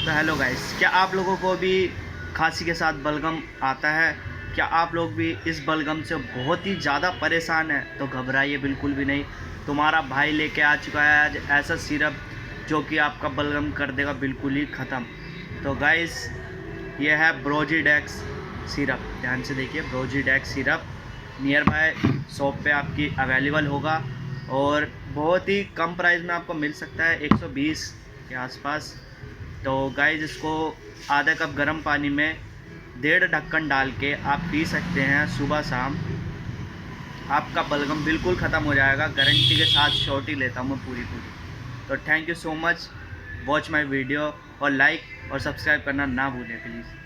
तो hello guys, क्या आप लोगों को भी खांसी के साथ बलगम आता है? क्या आप लोग भी इस बलगम से बहुत ही ज़्यादा परेशान हैं? तो घबराइए बिल्कुल भी नहीं। तुम्हारा भाई लेके आ चुका है आज ऐसा सिरप जो कि आपका बलगम कर देगा बिल्कुल ही ख़त्म। तो गाइस, ये है ब्रोजीडेक्स सिरप। ध्यान से देखिए, ब्रोजीडेक्स सिरप नियर बाय शॉप पे आपकी अवेलेबल होगा और बहुत ही कम प्राइस में आपको मिल सकता है, 120 के आसपास। तो गाइस, इसको आधा कप गर्म पानी में 1.5 ढक्कन डाल के आप पी सकते हैं सुबह शाम। आपका बलगम बिल्कुल ख़त्म हो जाएगा, गारंटी के साथ श्योरिटी लेता हूँ मैं पूरी। तो thank you so much, watch my video और लाइक और सब्सक्राइब करना ना भूलें प्लीज़।